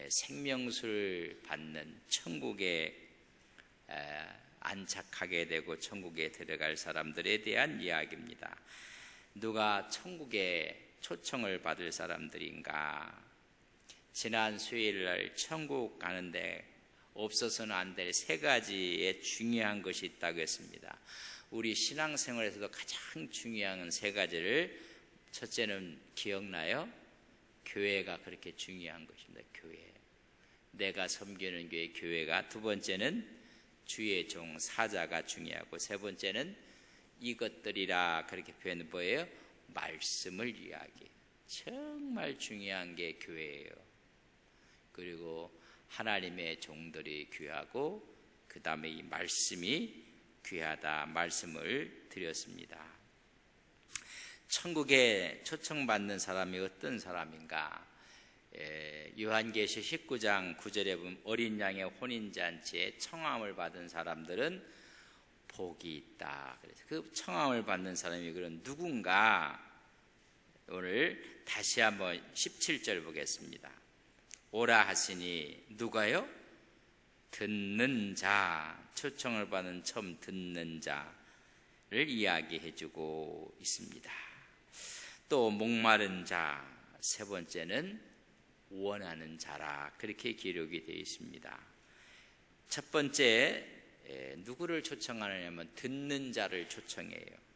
생명수를 받는 천국에 안착하게 되고 천국에 들어갈 사람들에 대한 이야기입니다. 누가 천국에 초청을 받을 사람들인가? 지난 수요일날 천국 가는데 없어서는 안 될 세 가지의 중요한 것이 있다고 했습니다. 우리 신앙생활에서도 가장 중요한 세 가지를, 첫째는 기억나요? 교회가 그렇게 중요한 것입니다. 교회, 내가 섬기는 교회가. 두 번째는 주의 종 사자가 중요하고, 세 번째는 이것들이라 그렇게 표현은 뭐예요? 말씀을 이야기해요. 정말 중요한 게 교회예요. 그리고 하나님의 종들이 귀하고 그 다음에 이 말씀이 귀하다 말씀을 드렸습니다. 천국에 초청받는 사람이 어떤 사람인가? 요한계시 19장 9절에 보면 어린 양의 혼인잔치에 청함을 받은 사람들은 복이 있다. 그래서 그 청함을 받는 사람이 그런 누군가? 오늘 다시 한번 17절 보겠습니다. 오라 하시니 누가요? 듣는 자, 초청을 받은 처음 듣는 자를 이야기해 주고 있습니다. 또 목마른 자, 세 번째는 원하는 자라 그렇게 기록이 되어 있습니다. 첫 번째, 누구를 초청하느냐면 듣는 자를 초청해요.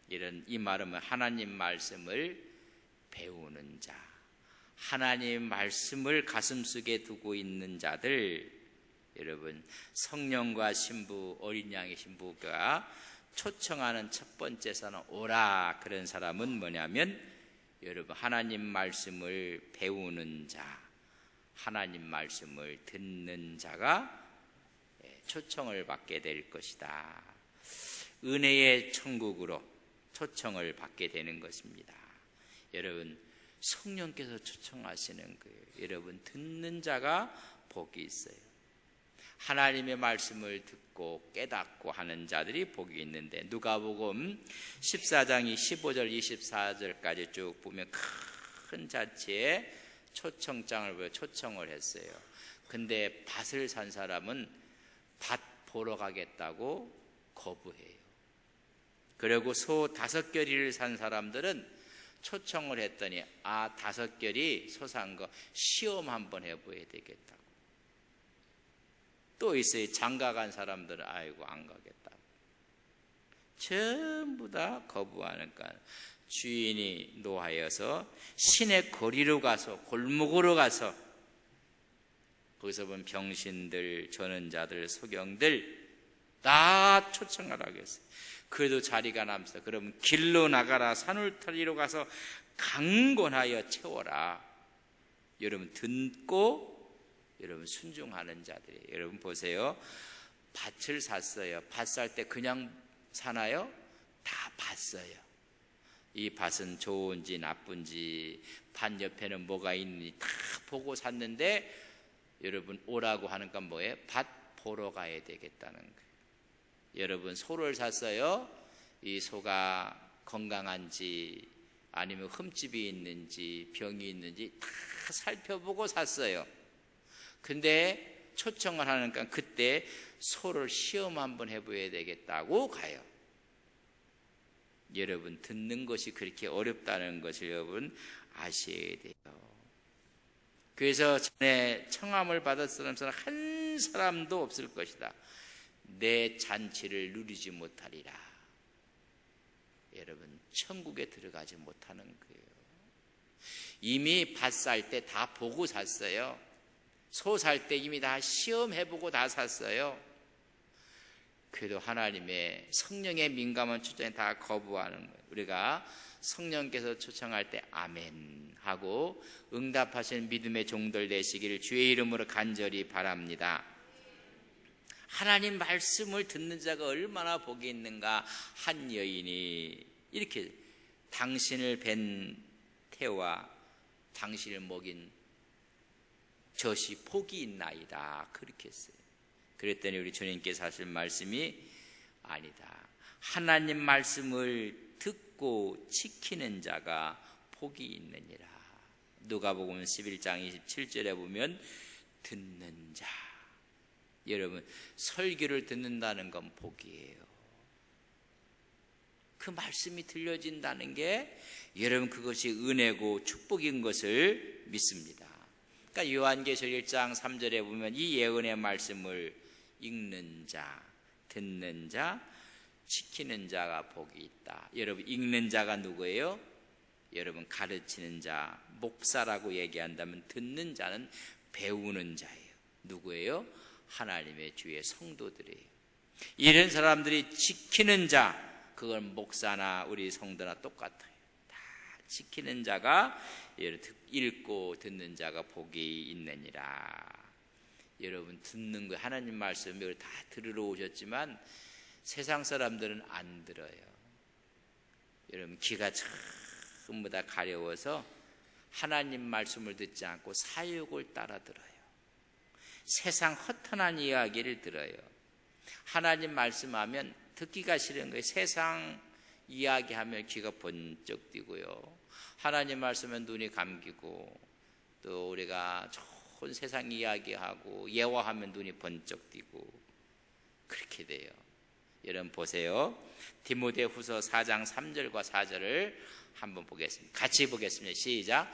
이 말은 하나님 말씀을 배우는 자, 하나님 말씀을 가슴속에 두고 있는 자들. 여러분, 성령과 신부, 어린 양의 신부가 초청하는 첫 번째 사람, 오라, 그런 사람은 뭐냐면 여러분, 하나님 말씀을 배우는 자, 하나님 말씀을 듣는 자가 초청을 받게 될 것이다. 은혜의 천국으로 초청을 받게 되는 것입니다. 여러분, 성령께서 초청하시는 거예요. 여러분, 듣는 자가 복이 있어요. 하나님의 말씀을 듣고 깨닫고 하는 자들이 복이 있는데, 누가복음 14장이 15절 24절까지 쭉 보면 큰 잔치에 초청장을 보여 초청을 했어요. 근데 밭을 산 사람은 밭 보러 가겠다고 거부해요. 그리고 소 5겨리를 산 사람들은 초청을 했더니 5겨리 소 산 거 시험 한번 해봐야 되겠다고. 또 있어요. 장가 간 사람들은 아이고 안 가겠다고. 전부 다 거부하니까 주인이 노하여서 시내 거리로 가서, 골목으로 가서, 거기서 본 병신들, 전원자들, 소경들 다 초청하라고 했어요. 그래도 자리가 남서 그러면 길로 나가라, 산울타리로 가서 강권하여 채워라. 여러분, 듣고 여러분 순종하는 자들이에요. 여러분 보세요. 밭을 샀어요. 밭 살 때 그냥 사나요? 다 봤어요. 이 밭은 좋은지 나쁜지, 밭 옆에는 뭐가 있는지 다 보고 샀는데, 여러분 오라고 하니까 뭐예요? 밭 보러 가야 되겠다는 거예요. 여러분, 소를 샀어요. 이 소가 건강한지 아니면 흠집이 있는지 병이 있는지 다 살펴보고 샀어요. 근데 초청을 하니까 그때 소를 시험 한번 해봐야 되겠다고 가요. 여러분, 듣는 것이 그렇게 어렵다는 것을 여러분 아셔야 돼요. 그래서 전에 청함을 받았을 사람 한 사람도 없을 것이다. 내 잔치를 누리지 못하리라. 여러분, 천국에 들어가지 못하는 거예요. 이미 밭 살 때 다 보고 샀어요. 소 살 때 이미 다 시험해보고 다 샀어요. 그래도 하나님의 성령의 민감한 초청에 다 거부하는 거예요. 우리가 성령께서 초청할 때 아멘 하고 응답하시는 믿음의 종들 되시기를 주의 이름으로 간절히 바랍니다. 하나님 말씀을 듣는 자가 얼마나 복이 있는가. 한 여인이 이렇게 당신을 뵌 태와 당신을 먹인 젖이 복이 있나이다 그렇게 했어요. 그랬더니 우리 주님께서 하실 말씀이 아니다. 하나님 말씀을 듣고 지키는 자가 복이 있느니라. 누가복음 11장 27절에 보면 듣는 자. 여러분, 설교를 듣는다는 건 복이에요. 그 말씀이 들려진다는 게 여러분 그것이 은혜고 축복인 것을 믿습니다. 그러니까 요한계시록 1장 3절에 보면 이 예언의 말씀을 읽는 자, 듣는 자, 지키는 자가 복이 있다. 여러분, 읽는 자가 누구예요? 여러분, 가르치는 자, 목사라고 얘기한다면 듣는 자는 배우는 자예요. 누구예요? 하나님의 주의 성도들이에요. 이런 사람들이 지키는 자, 그건 목사나 우리 성도나 똑같아요. 다 지키는 자가, 읽고 듣는 자가 복이 있느니라. 여러분, 듣는 거, 하나님 말씀을 다 들으러 오셨지만 세상 사람들은 안 들어요. 여러분, 귀가 전부 다 가려워서 하나님 말씀을 듣지 않고 사욕을 따라 들어요. 세상 허탄한 이야기를 들어요. 하나님 말씀하면 듣기가 싫은 거예요. 세상 이야기하면 귀가 번쩍 뛰고요. 하나님 말씀은 눈이 감기고, 또 우리가 좋은 세상 이야기하고 예화하면 눈이 번쩍 뛰고, 그렇게 돼요. 여러분 보세요. 디모데후서 4장 3절과 4절을 한번 보겠습니다. 같이 보겠습니다. 시작.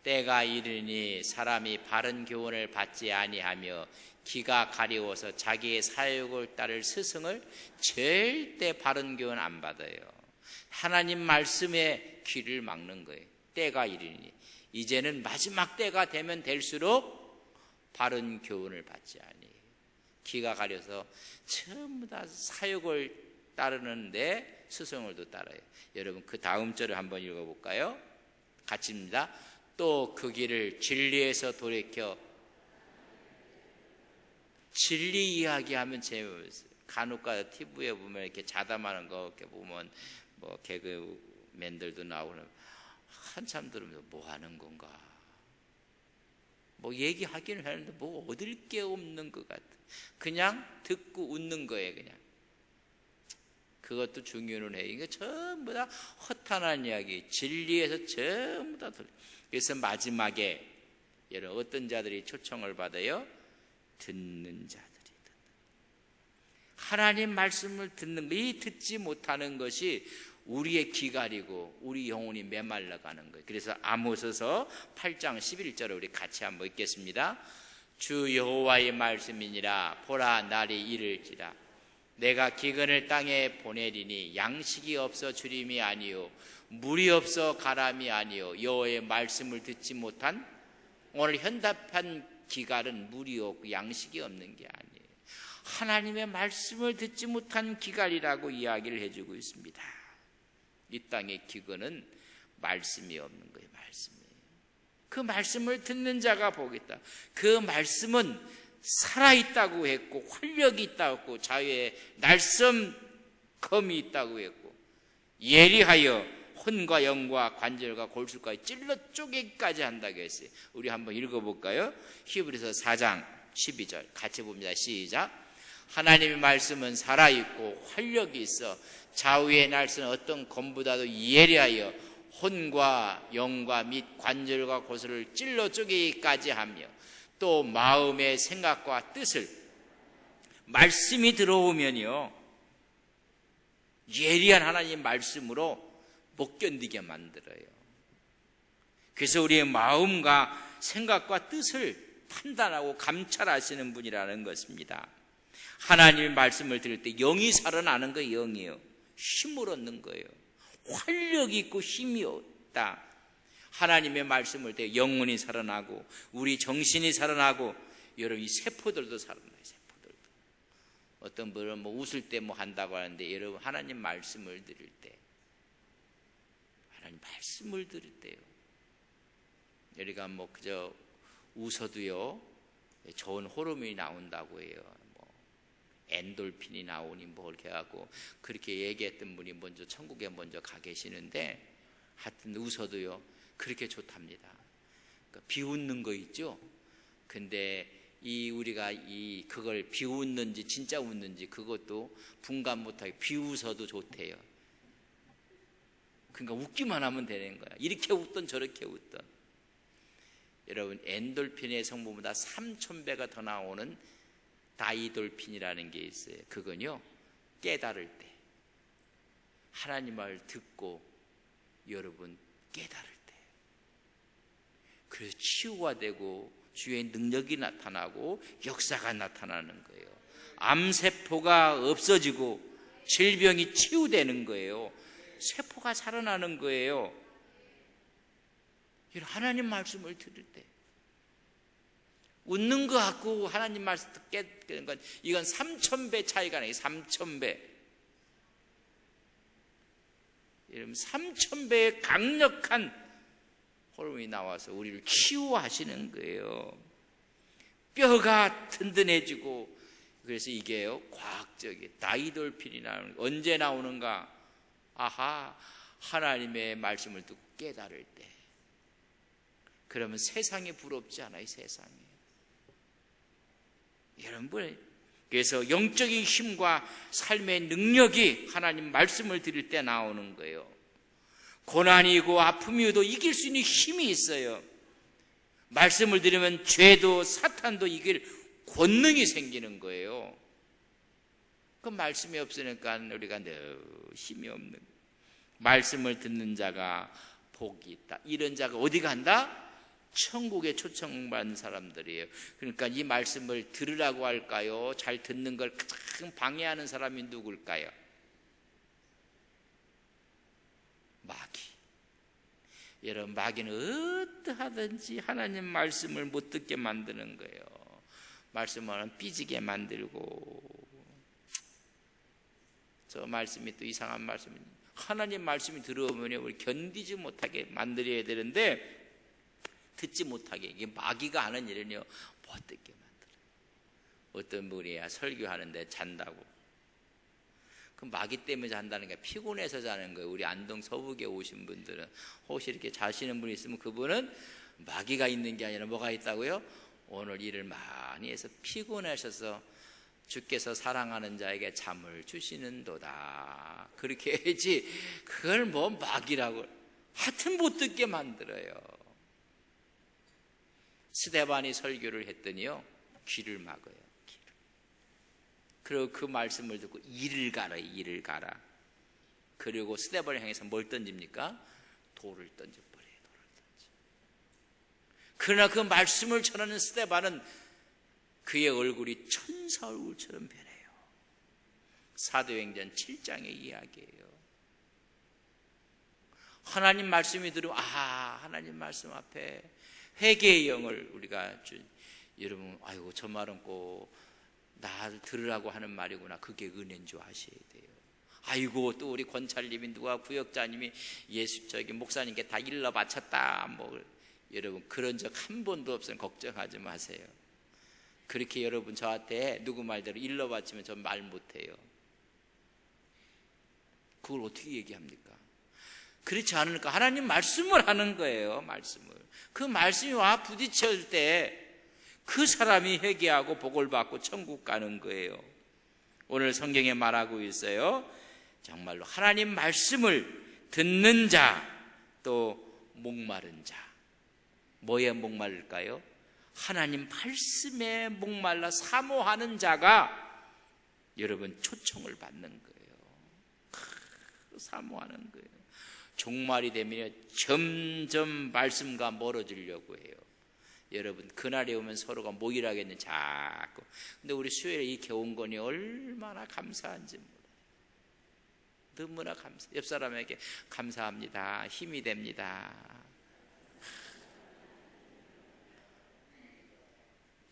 때가 이르니 사람이 바른 교훈을 받지 아니하며 귀가 가리워서 자기의 사욕을 따를 스승을 절대 바른 교훈 안 받아요. 하나님 말씀에 귀를 막는 거예요. 때가 이르니, 이제는 마지막 때가 되면 될수록 바른 교훈을 받지 아니해요. 귀가 가려서 전부 다 사욕을 따르는데 스승을도 따라요. 여러분, 그 다음 절을 한번 읽어볼까요? 같이입니다. 또 그 길을 진리에서 돌이켜. 진리 이야기하면 재미없어요. 간혹가다 TV에 보면 이렇게 자담하는 거 이렇게 보면 뭐 개그맨들도 나오는, 한참 들으면서 뭐 하는 건가, 뭐 얘기하기는 하는데 뭐 얻을 게 없는 것 같아. 그냥 듣고 웃는 거예요. 그냥 그것도 중요는 해요. 이게 전부 다 허탄한 이야기, 진리에서 전부 다 돌려. 그래서 마지막에 여러분 어떤 자들이 초청을 받아요? 듣는 자들이. 하나님 말씀을 듣는 거, 이 듣지 못하는 것이 우리의 기갈이고 우리 영혼이 메말라가는 거예요. 그래서 아모스서 8장 11절을 우리 같이 한번 읽겠습니다. 주 여호와의 말씀이니라. 보라, 날이 이를지라. 내가 기근을 땅에 보내리니 양식이 없어 주림이 아니요 물이 없어 가람이 아니요 여호와의 말씀을 듣지 못한, 오늘 현답한 기갈은 물이 없고 양식이 없는 게 아니에요. 하나님의 말씀을 듣지 못한 기갈이라고 이야기를 해주고 있습니다. 이 땅의 기근은 말씀이 없는 거예요. 말씀이에요. 그 말씀을 듣는 자가 복이다. 그 말씀은 살아있다고 했고 활력이 있다고 했고 자유의 날섬검이 있다고 했고 예리하여 혼과 영과 관절과 골수까지 찔러 쪼개기까지 한다고 했어요. 우리 한번 읽어볼까요? 히브리서 4장 12절 같이 봅니다. 시작. 하나님의 말씀은 살아있고 활력이 있어 좌우의 날선 어떤 검보다도 예리하여 혼과 영과 및 관절과 골수를 찔러 쪼개기까지 하며 또 마음의 생각과 뜻을, 말씀이 들어오면요 예리한 하나님 말씀으로 못 견디게 만들어요. 그래서 우리의 마음과 생각과 뜻을 판단하고 감찰하시는 분이라는 것입니다. 하나님의 말씀을 들을 때 영이 살아나는 거예요. 영이요, 힘을 얻는 거예요. 활력이 있고 힘이 없다. 하나님의 말씀을 때 영혼이 살아나고 우리 정신이 살아나고, 여러분 이 세포들도 살아나요. 세포들도. 어떤 분은 뭐 웃을 때 뭐 한다고 하는데, 여러분 하나님 말씀을 들을 때, 하나님 말씀을 들을 때요, 우리가 뭐 그저 웃어도요 좋은 호르몬이 나온다고 해요. 뭐 엔돌핀이 나오니 뭐 이렇게 하고 그렇게 얘기했던 분이 먼저 천국에 먼저 가 계시는데, 하여튼 웃어도요 그렇게 좋답니다. 그러니까 비웃는 거 있죠. 근데 우리가 그걸 비웃는지 진짜 웃는지 그것도 분간 못하게 비웃어도 좋대요. 그러니까 웃기만 하면 되는 거야. 이렇게 웃던 저렇게 웃던. 여러분, 엔돌핀의 성분보다 3000배가 더 나오는 다이돌핀이라는 게 있어요. 그건요, 깨달을 때, 하나님 말 듣고 여러분 깨달을 때, 그래서 치유가 되고 주의 능력이 나타나고 역사가 나타나는 거예요. 암세포가 없어지고 질병이 치유되는 거예요. 세포가 살아나는 거예요. 하나님 말씀을 들을 때 웃는 것 같고 하나님 말씀 깨닫는 건 이건 3000배 차이가 나요. 3000배. 여러분, 3000배의 강력한 호르몬이 나와서 우리를 치유하시는 거예요. 뼈가 든든해지고. 그래서 이게요, 과학적이에요. 다이돌핀이라는 언제 나오는가? 아하, 하나님의 말씀을 듣고 깨달을 때. 그러면 세상이 부럽지 않아요. 세상이. 여러분, 그래서 영적인 힘과 삶의 능력이 하나님 말씀을 들을 때 나오는 거예요. 고난이고 아픔이어도 이길 수 있는 힘이 있어요. 말씀을 들으면 죄도 사탄도 이길 권능이 생기는 거예요. 그 말씀이 없으니까 우리가 늘 힘이 없는 거예요. 말씀을 듣는 자가 복이 있다. 이런 자가 어디 간다? 천국에 초청받는 사람들이에요. 그러니까 이 말씀을 들으라고 할까요? 잘 듣는 걸 가장 방해하는 사람이 누굴까요? 마귀. 여러분, 마귀는 어떠하든지 하나님 말씀을 못 듣게 만드는 거예요. 말씀은 삐지게 만들고. 저 말씀이 또 이상한 말씀이, 하나님 말씀이 들어오면 우리 견디지 못하게 만들어야 되는데 듣지 못하게, 이게 마귀가 하는 일은요, 못 듣게 만들어요. 어떤 분이야 설교하는데 잔다고. 그 마귀 때문에 잔다는 게 피곤해서 자는 거예요. 우리 안동 서북에 오신 분들은 혹시 이렇게 자시는 분이 있으면 그분은 마귀가 있는 게 아니라 뭐가 있다고요? 오늘 일을 많이 해서 피곤하셔서 주께서 사랑하는 자에게 잠을 주시는도다. 그렇게 해야지 그걸 뭐 마귀라고 하여튼 못 듣게 만들어요. 스데반이 설교를 했더니요, 귀를 막아요. 귀를. 그리고 그 말씀을 듣고 이를 가라, 이를 가라. 그리고 스데반을 향해서 뭘 던집니까? 돌을 던져버려요. 돌을 던져. 그러나 그 말씀을 전하는 스데반은 그의 얼굴이 천사 얼굴처럼 변해요. 사도행전 7장의 이야기예요. 하나님 말씀이 들으면 하나님 말씀 앞에 회개의 영을 우리가 여러분, 아이고 저 말은 꼭 나를 들으라고 하는 말이구나. 그게 은혜인 줄 아셔야 돼요. 아이고 또 우리 권찰님이 누가 구역자님이 저기 목사님께 다 일러 바쳤다. 여러분, 그런 적 한 번도 없으면 걱정하지 마세요. 그렇게 여러분 저한테 누구 말대로 일러 바치면 전 말 못해요. 그걸 어떻게 얘기합니까? 그렇지 않으니까 하나님 말씀을 하는 거예요. 말씀을. 그 말씀이 와 부딪힐 때 그 사람이 회개하고 복을 받고 천국 가는 거예요. 오늘 성경에 말하고 있어요. 정말로 하나님 말씀을 듣는 자, 또 목마른 자. 뭐에 목마를까요? 하나님 말씀에 목말라 사모하는 자가 여러분 초청을 받는 거예요. 사모하는 거예요. 종말이 되면 점점 말씀과 멀어지려고 해요. 여러분, 그날이 오면 서로가 모이라겠네, 자꾸. 근데 우리 수요일에 이 개원건이 얼마나 감사한지 몰라요. 너무나 옆 사람에게 감사합니다. 힘이 됩니다.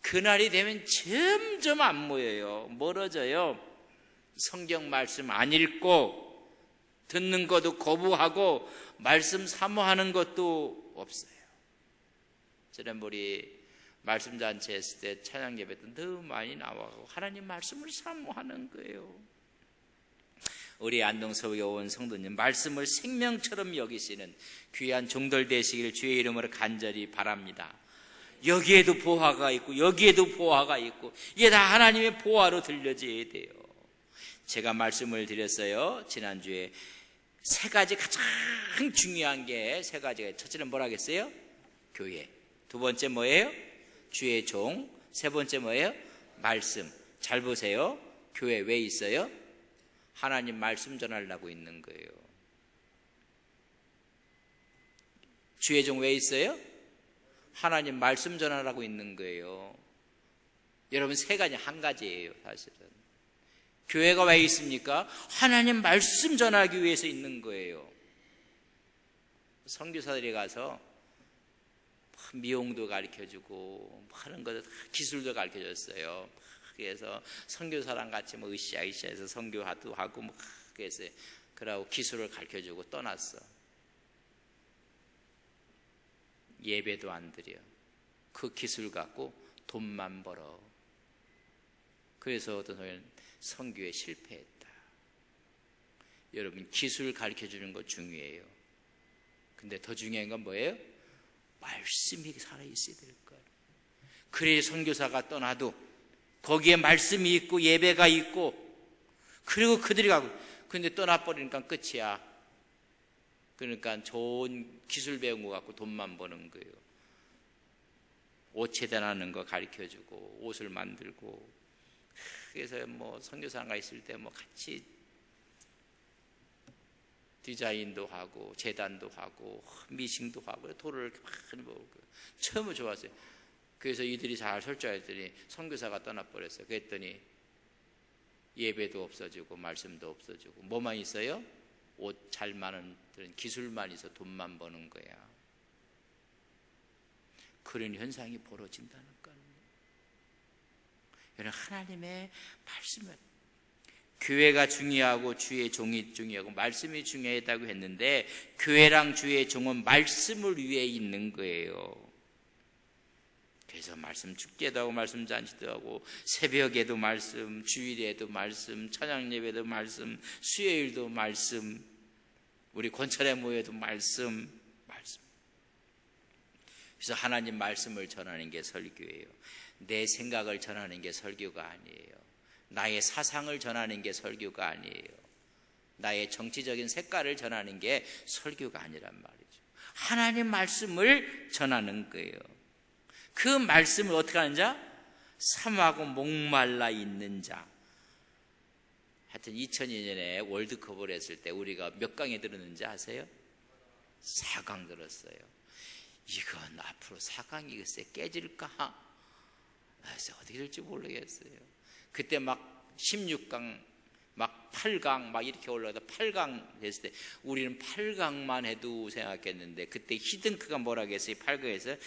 그날이 되면 점점 안 모여요. 멀어져요. 성경 말씀 안 읽고 듣는 것도 거부하고 말씀 사모하는 것도 없어요. 지난번에 말씀 잔치 했을 때 찬양 예배 때 너무 많이 나와서 하나님 말씀을 사모하는 거예요. 우리 안동 서울에 온 성도님, 말씀을 생명처럼 여기시는 귀한 종들 되시기를 주의 이름으로 간절히 바랍니다. 여기에도 보화가 있고 여기에도 보화가 있고 이게 다 하나님의 보화로 들려져야 돼요. 제가 말씀을 드렸어요. 지난주에 세 가지 가장 중요한 게 세 가지가, 첫째는 뭐라 하겠어요? 교회. 두 번째 뭐예요? 주의 종. 세 번째 뭐예요? 말씀. 잘 보세요. 교회 왜 있어요? 하나님 말씀 전하려고 있는 거예요. 주의 종 왜 있어요? 하나님 말씀 전하라고 있는 거예요. 여러분, 세 가지 한 가지예요. 사실은 교회가 왜 있습니까? 하나님 말씀 전하기 위해서 있는 거예요. 선교사들이 가서 미용도 가르쳐주고 하는 거 기술도 가르쳐줬어요. 그래서 선교사랑 같이 뭐 으쌰으쌰해서 선교도 하고 뭐 그래서 그러고 기술을 가르쳐주고 떠났어. 예배도 안 드려. 그 기술 갖고 돈만 벌어. 그래서 어떤 사람은 선교에 실패했다. 여러분, 기술 가르쳐주는 거 중요해요. 근데 더 중요한 건 뭐예요? 말씀이 살아있어야 될 거예요. 그래야 선교사가 떠나도 거기에 말씀이 있고 예배가 있고 그리고 그들이 가고, 근데 떠나버리니까 끝이야. 그러니까 좋은 기술 배운 거 갖고 돈만 버는 거예요. 옷 재단하는 거 가르쳐주고 옷을 만들고. 그래서 뭐 선교사가 있을 때 뭐 같이 디자인도 하고 재단도 하고 미싱도 하고 도를 많이 먹고 처음에 좋았어요. 그래서 이들이 잘 설정했더니 선교사가 떠나버렸어요. 그랬더니 예배도 없어지고 말씀도 없어지고 뭐만 있어요? 옷 잘 많은 기술만 있어 돈만 버는 거야. 그런 현상이 벌어진다는 거예요. 여러분, 하나님의 말씀은 교회가 중요하고 주의 종이 중요하고 말씀이 중요하다고 했는데 교회랑 주의 종은 말씀을 위해 있는 거예요. 그래서 말씀 축제도 하고 말씀 잔치도 하고 새벽에도 말씀, 주일에도 말씀, 찬양 예배도 말씀, 수요일도 말씀, 우리 권찰에 모여도 말씀. 그래서 하나님 말씀을 전하는 게 설교예요. 내 생각을 전하는 게 설교가 아니에요. 나의 사상을 전하는 게 설교가 아니에요. 나의 정치적인 색깔을 전하는 게 설교가 아니란 말이죠. 하나님 말씀을 전하는 거예요. 그 말씀을 어떻게 하는 자? 사모하고 목말라 있는 자. 하여튼 2002년에 월드컵을 했을 때 우리가 몇 강에 들었는지 아세요? 4강 들었어요. 이건 앞으로 4강이 글쎄 깨질까? 그래서 어떻게 될지 모르겠어요. 그때 막 16강, 막 8강 막 이렇게 올라가다 8강 됐을 때 우리는 8강만 해도 생각했는데 그때 히든크가 뭐라고 했어요? 8강에서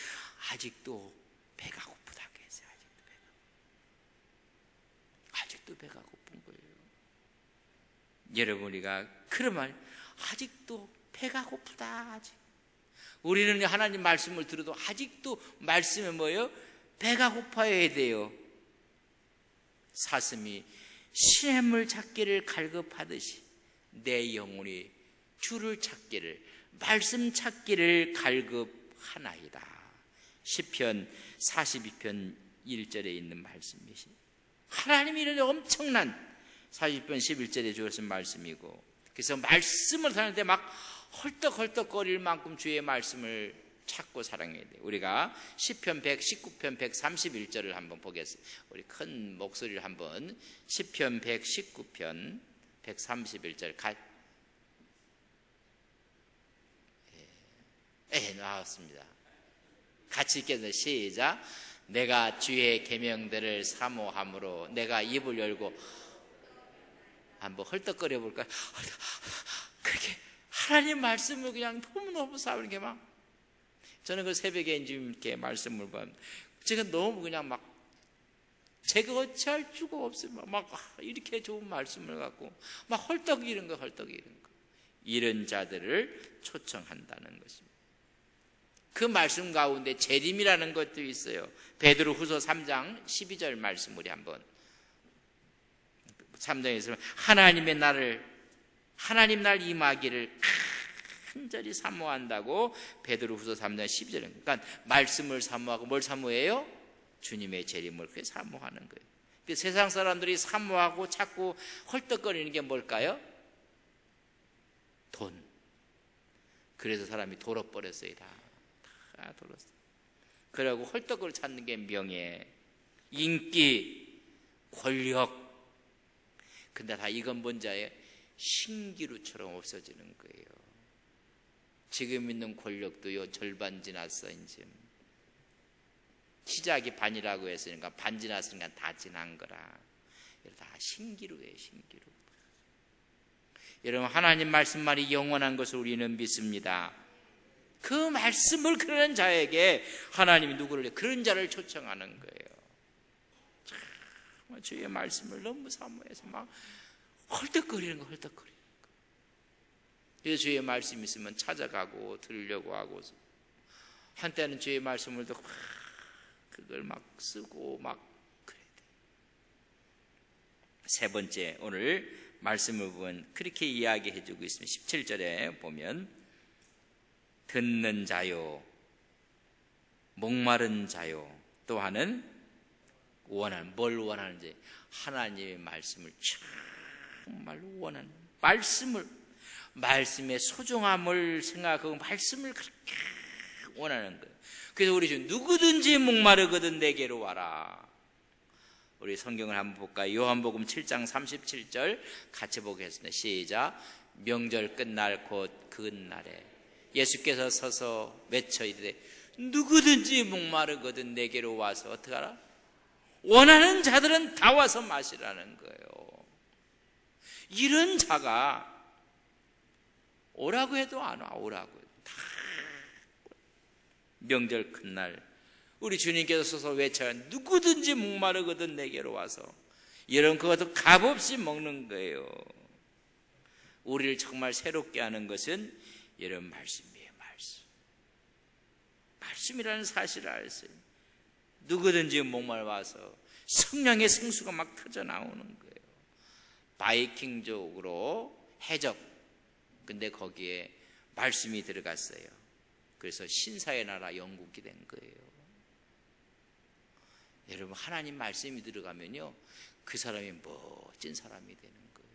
아직도 배가 고프다고 했어요. 아직도 배가 고픈 거예요. 여러분, 우리가 그런 말, 아직도 배가 고프다. 아직. 우리는 하나님 말씀을 들어도 아직도 말씀에 뭐예요? 배가 고파야 돼요. 사슴이 시냇물 찾기를 갈급하듯이 내 영혼이 주를 찾기를, 말씀 찾기를 갈급하나이다. 시편 42편 1절에 있는 말씀이시. 하나님이 이런 엄청난 40편 11절에 주신 말씀이고, 그래서 말씀을 사는 때 막 헐떡헐떡거릴 만큼 주의 말씀을 찾고 사랑해야 돼요. 우리가 시편 119편 131절을 한번 보겠습니다. 우리 큰 목소리를 한번 시편 119편 131절 나왔습니다. 같이 읽겠습니다. 시작. 내가 주의 계명들을 사모함으로 내가 입을 열고 한번 헐떡거려 볼까요? 그렇게 하나님 말씀을 그냥 너무너무 사는 게 막, 저는 그 새벽에 이제 이렇게 말씀을 보면 제가 너무 그냥 막 제가 어찌할 수가 없어요. 막 이렇게 좋은 말씀을 갖고 막 헐떡이는 거. 이런 자들을 초청한다는 것입니다. 그 말씀 가운데 재림이라는 것도 있어요. 베드로후서 3장 12절 말씀 우리 한번 3장에서 하나님 날 임하기를 간절히 사모한다고 베드로후서 3장 12절에. 그러니까 말씀을 사모하고 뭘 사모해요? 주님의 재림을 그렇게 사모하는 거예요. 근데 세상 사람들이 사모하고 찾고 헐떡거리는 게 뭘까요? 돈. 그래서 사람이 돌아버렸어요. 다 돌았어요. 그러고 헐떡거려 찾는 게 명예, 인기, 권력. 근데 다 이건 뭔지예요? 신기루처럼 없어지는 거예요. 지금 있는 권력도요, 절반 지났어. 이제 시작이 반이라고 했으니까 반 지났으니까 다 지난 거라. 다 신기루예요, 신기루. 여러분, 하나님 말씀만이 영원한 것을 우리는 믿습니다. 그 말씀을 그러는 자에게 하나님이 누구를 그런 자를 초청하는 거예요. 참, 주의 말씀을 너무 사모해서 막 헐떡거리는 거, 헐떡거리는 거. 그래서 주의 말씀 있으면 찾아가고 들으려고 하고, 한때는 주의 말씀을 듣고 그걸 막 쓰고 막 그래야 돼. 세 번째, 오늘 말씀을 보면 그렇게 이야기해 주고 있습니다. 17절에 보면 듣는 자요, 목마른 자요, 또한은 원하는, 뭘 원하는지, 하나님의 말씀을 정말 원하는, 말씀의 소중함을 생각하고 말씀을 그렇게 원하는 거예요. 그래서 우리 지금 누구든지 목마르거든 내게로 와라. 우리 성경을 한번 볼까요? 요한복음 7장 37절 같이 보겠습니다. 시작. 명절 끝날 곧 그날에 예수께서 서서 외쳐 이르되 누구든지 목마르거든 내게로 와서 어떻게 하라? 원하는 자들은 다 와서 마시라는 거예요. 이런 자가 오라고 해도 안 와. 오라고 해도 다 명절 끝날 우리 주님께서 서서 외쳐야 누구든지 목마르거든 내게로 와서. 여러분, 그것도 값없이 먹는 거예요. 우리를 정말 새롭게 하는 것은 여러분 말씀이에요. 말씀이라는 사실을 알았어요. 누구든지 목마르 와서 성령의 생수가 막 터져 나오는 거예요. 바이킹족으로 해적, 근데 거기에 말씀이 들어갔어요. 그래서 신사의 나라 영국이 된 거예요. 여러분, 하나님 말씀이 들어가면요, 그 사람이 멋진 사람이 되는 거예요.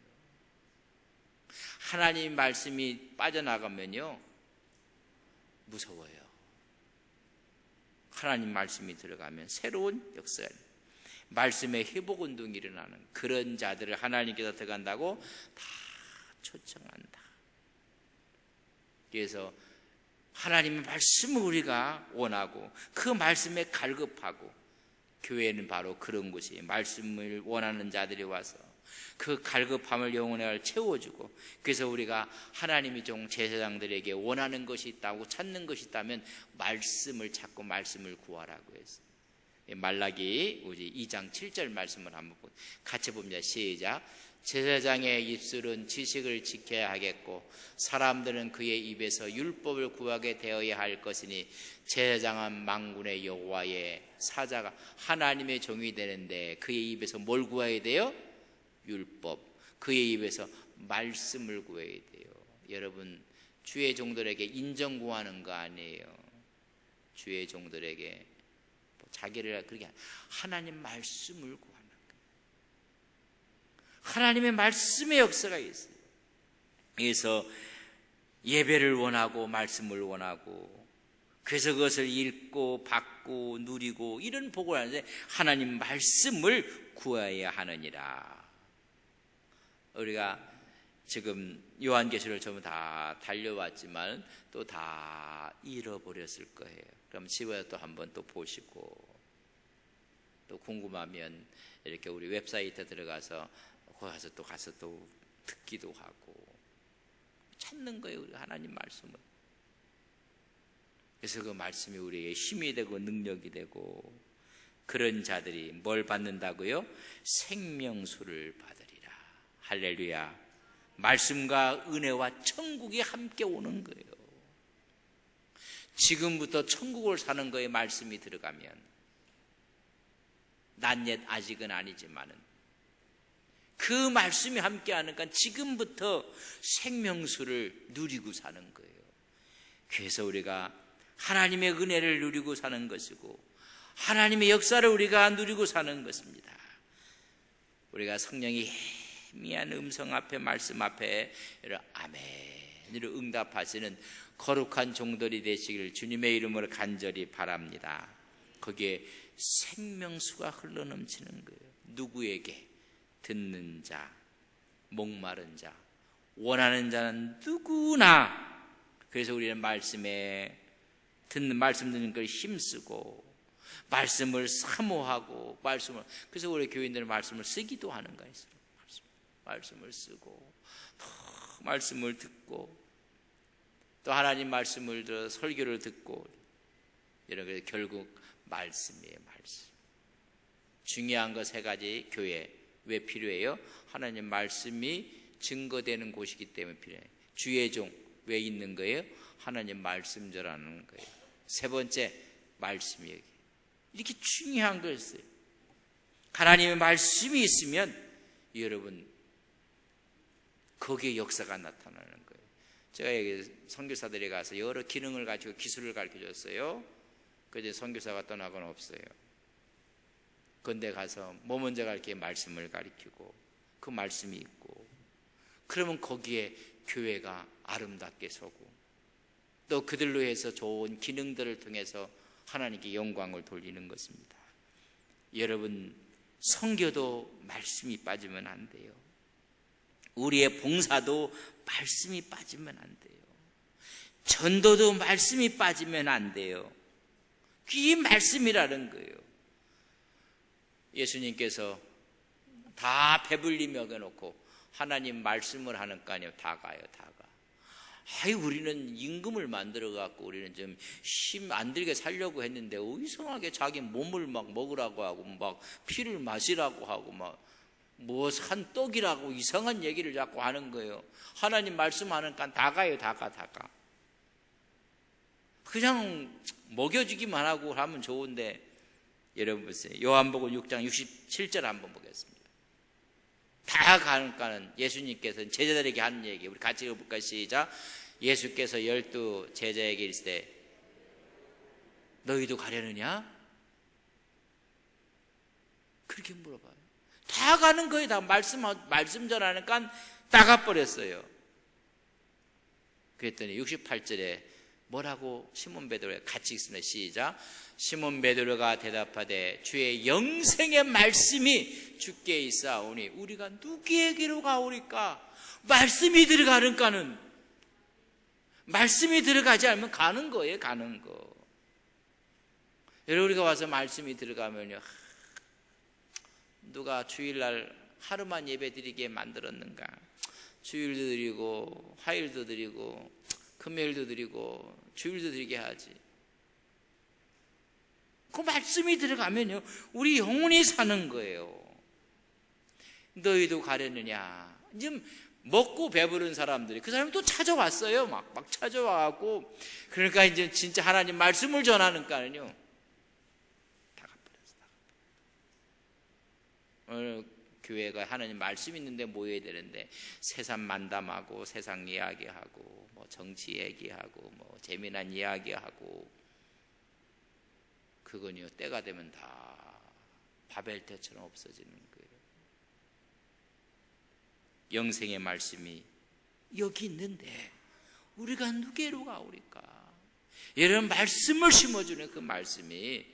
하나님 말씀이 빠져나가면요, 무서워요. 하나님 말씀이 들어가면 새로운 역사, 말씀의 회복운동이 일어나는 그런 자들을 하나님께서 들어간다고 다 초청한다. 그래서 하나님의 말씀을 우리가 원하고 그 말씀에 갈급하고, 교회는 바로 그런 곳이에요. 말씀을 원하는 자들이 와서 그 갈급함을 영혼에 채워주고, 그래서 우리가 하나님이 종 제사장들에게 원하는 것이 있다고 찾는 것이 있다면 말씀을 찾고 말씀을 구하라고 했어요. 말라기 2장 7절 말씀을 한번 같이 봅니다. 시작. 제사장의 입술은 지식을 지켜야 하겠고 사람들은 그의 입에서 율법을 구하게 되어야 할 것이니 제사장은 만군의 여호와의 사자가 하나님의 종이 되는데 그의 입에서 뭘 구해야 돼요? 율법. 그의 입에서 말씀을 구해야 돼요. 여러분, 주의 종들에게 인정 구하는 거 아니에요. 주의 종들에게 자기를 그렇게 하나님 말씀을 구하는 거예요. 하나님의 말씀의 역사가 있어요. 그래서 예배를 원하고 말씀을 원하고, 그래서 그것을 읽고 받고 누리고 이런 복을 하는데 하나님 말씀을 구해야 하느니라. 우리가 지금 요한계시를 전부 다 달려왔지만 또 다 잃어버렸을 거예요. 그럼 집에 또 한번 또 보시고, 또 궁금하면 이렇게 우리 웹사이트에 들어가서 거기 가서 또 듣기도 하고 찾는 거예요. 우리 하나님 말씀을. 그래서 그 말씀이 우리에게 힘이 되고 능력이 되고, 그런 자들이 뭘 받는다고요? 생명수를 받으리라. 할렐루야. 말씀과 은혜와 천국이 함께 오는 거예요. 지금부터 천국을 사는 거에 말씀이 들어가면, 난 옛 아직은 아니지만은 그 말씀이 함께 하니까 지금부터 생명수를 누리고 사는 거예요. 그래서 우리가 하나님의 은혜를 누리고 사는 것이고 하나님의 역사를 우리가 누리고 사는 것입니다. 우리가 성령이 희미한 음성 앞에, 말씀 앞에 아멘으로 응답하시는 거룩한 종들이 되시기를 주님의 이름으로 간절히 바랍니다. 거기에 생명수가 흘러넘치는 거예요. 누구에게? 듣는 자, 목마른 자, 원하는 자는 누구나. 그래서 우리는 말씀 듣는 걸 힘쓰고 말씀을 사모하고 그래서 우리 교인들은 말씀을 쓰기도 하는 거예요. 말씀을 쓰고 또 말씀을 듣고 또 하나님 말씀을 들어 설교를 듣고 이런 게 결국 말씀이에요. 말씀. 중요한 거 세 가지. 교회 왜 필요해요? 하나님 말씀이 증거되는 곳이기 때문에 필요해요. 주의 종 왜 있는 거예요? 하나님 말씀 전하는 거예요. 세 번째, 말씀이에요. 이렇게 중요한 거였어요. 하나님의 말씀이 있으면 여러분 거기에 역사가 나타나는 거예요. 제가 여기 선교사들이 가서 여러 기능을 가지고 기술을 가르쳐줬어요. 그런데 선교사가 떠나곤 없어요. 그런데 가서 뭐 먼저 가르쳐? 말씀을 가르치고 그 말씀이 있고, 그러면 거기에 교회가 아름답게 서고 또 그들로 해서 좋은 기능들을 통해서 하나님께 영광을 돌리는 것입니다. 여러분, 선교도 말씀이 빠지면 안 돼요. 우리의 봉사도 말씀이 빠지면 안 돼요. 전도도 말씀이 빠지면 안 돼요. 이 말씀이라는 거예요. 예수님께서 다 배불리 먹여놓고 하나님 말씀을 하는 거 아니에요. 다 가요, 다 가. 우리는 임금을 만들어갖고 우리는 좀 힘 안 들게 살려고 했는데 이상하게 자기 몸을 막 먹으라고 하고 막 피를 마시라고 하고 막 뭐 산 떡이라고 이상한 얘기를 자꾸 하는 거예요. 하나님 말씀하니까 다 가요, 다 가, 다 가. 그냥 먹여주기만 하고 하면 좋은데, 여러분 보세요. 요한복음 6장 67절 한번 보겠습니다. 다 가니까는 예수님께서는 제자들에게 하는 얘기, 우리 같이 읽어볼까요? 시작. 예수께서 12 제자에게 이르시되 너희도 가려느냐? 그렇게 물어봐요. 다 가는 거예요. 다 말씀 전하니까 다 가버렸어요. 그랬더니 68절에 뭐라고 시몬 베드로가 같이 읽습니다. 시작. 시몬 베드로가 대답하되 주의 영생의 말씀이 주께 있사오니 우리가 누구에게로 가오리까? 말씀이 들어가니까는, 말씀이 들어가지 않으면 가는 거예요. 가는 거. 여러분, 우리가 와서 말씀이 들어가면요, 누가 주일날 하루만 예배 드리게 만들었는가? 주일도 드리고 화요일도 드리고 금요일도 드리고 주일도 드리게 하지. 그 말씀이 들어가면요, 우리 영혼이 사는 거예요. 너희도 가려느냐? 지금 먹고 배부른 사람들이 그 사람이 또 찾아왔어요. 막 찾아와갖고, 그러니까 이제 진짜 하나님 말씀을 전하니까는요, 다 가버렸어. 오늘 교회가 하나님 말씀 있는데 모여야 되는데 세상 만담하고 세상 이야기하고 뭐 정치 얘기하고 뭐 재미난 이야기하고, 그건요 때가 되면 다 바벨탑처럼 없어지는 거예요. 영생의 말씀이 여기 있는데 우리가 누구로 가오리까? 이런 말씀을 심어주는 그 말씀이,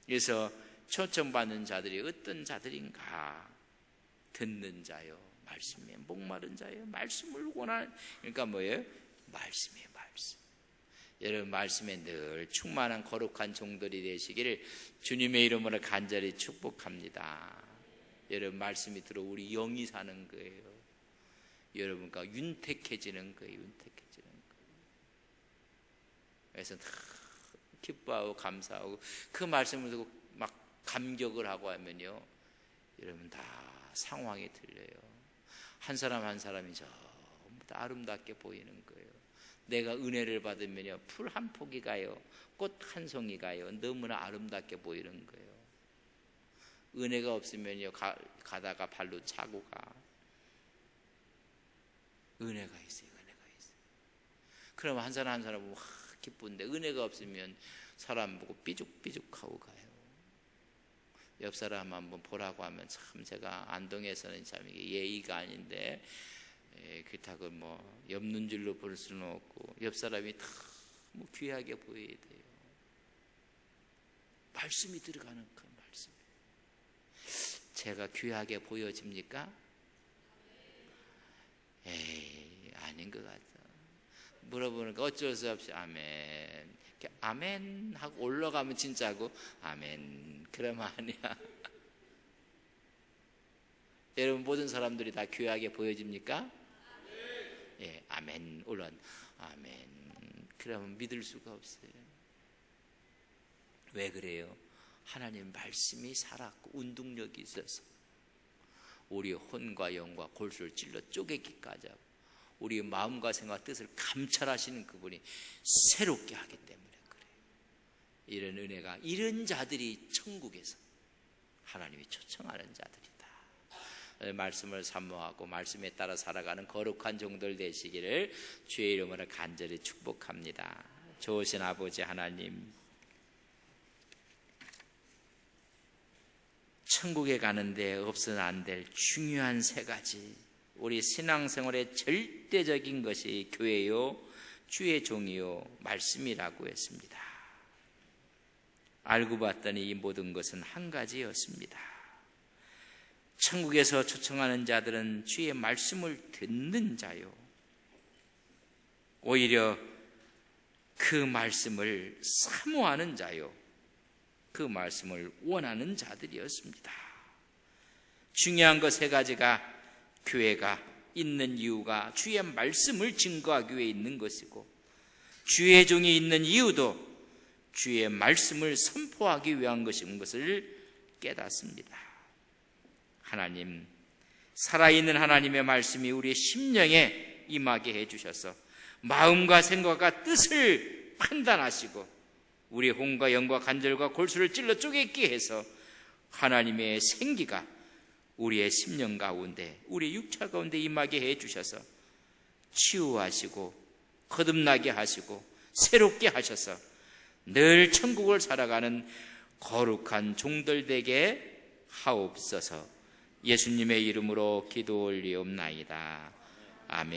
그래서 초청받는 자들이 어떤 자들인가? 듣는 자요, 말씀에 목마른 자요, 말씀을 원하는, 그러니까 뭐예요? 말씀이에요. 말씀. 여러분, 말씀에 늘 충만한 거룩한 종들이 되시기를 주님의 이름으로 간절히 축복합니다. 여러분, 말씀이 들어 우리 영이 사는 거예요. 여러분과 윤택해지는 거예요. 윤택해지는 거예요. 그래서 기뻐하고 감사하고 그 말씀을 듣고 막 감격을 하고 하면요, 여러분 다 상황이 틀려요. 한 사람 한 사람이 전부 다 아름답게 보이는 거예요. 내가 은혜를 받으면요, 풀 한 포기 가요, 꽃 한 송이 가요, 너무나 아름답게 보이는 거예요. 은혜가 없으면요, 가다가 발로 차고 가. 은혜가 있어요. 은혜가 있어요. 그럼 한 사람 한 사람은 기쁜데, 은혜가 없으면 사람 보고 삐죽삐죽하고 가요. 옆 사람 한번 보라고 하면 참, 제가 안동에서는 참 이게 예의가 아닌데, 그렇다고 뭐 옆 눈질로 볼 수는 없고, 옆 사람이 다 뭐 귀하게 보여야 돼요. 말씀이 들어가는 그 말씀. 제가 귀하게 보여집니까? 에이, 아닌 것 같아. 물어보니까 어쩔 수 없이 아멘. 아멘 하고 올라가면 진짜고 아멘 그러면 아니야. 여러분 모든 사람들이 다 귀하게 보여집니까? 예, 아멘 올라 아멘 그러면 믿을 수가 없어요. 왜 그래요? 하나님 말씀이 살았고 운동력이 있어서 우리 혼과 영과 골수를 찔러 쪼개기까지 하고 우리의 마음과 생각 뜻을 감찰하시는 그분이 새롭게 하기 때문에 그래요. 이런 은혜가 이런 자들이 천국에서 하나님이 초청하는 자들이다. 말씀을 사모하고 말씀에 따라 살아가는 거룩한 종들 되시기를 주의 이름으로 간절히 축복합니다. 좋으신 아버지 하나님, 천국에 가는데 없어서는 안 될 중요한 세 가지, 우리 신앙생활의 절대적인 것이 교회요, 주의 종이요, 말씀이라고 했습니다. 알고 봤더니 이 모든 것은 한 가지였습니다. 천국에서 초청하는 자들은 주의 말씀을 듣는 자요, 오히려 그 말씀을 사모하는 자요, 그 말씀을 원하는 자들이었습니다. 중요한 것 세 가지가 교회가 있는 이유가 주의 말씀을 증거하기 위해 있는 것이고, 주의 종이 있는 이유도 주의 말씀을 선포하기 위한 것인 것을 깨닫습니다. 하나님, 살아있는 하나님의 말씀이 우리의 심령에 임하게 해주셔서 마음과 생각과 뜻을 판단하시고 우리의 혼과 영과 관절과 골수를 찔러 쪼개게 해서 하나님의 생기가 우리의 심령 가운데, 우리의 육체 가운데 임하게 해주셔서 치유하시고 거듭나게 하시고 새롭게 하셔서 늘 천국을 살아가는 거룩한 종들 되게 하옵소서. 예수님의 이름으로 기도 올리옵나이다. 아멘.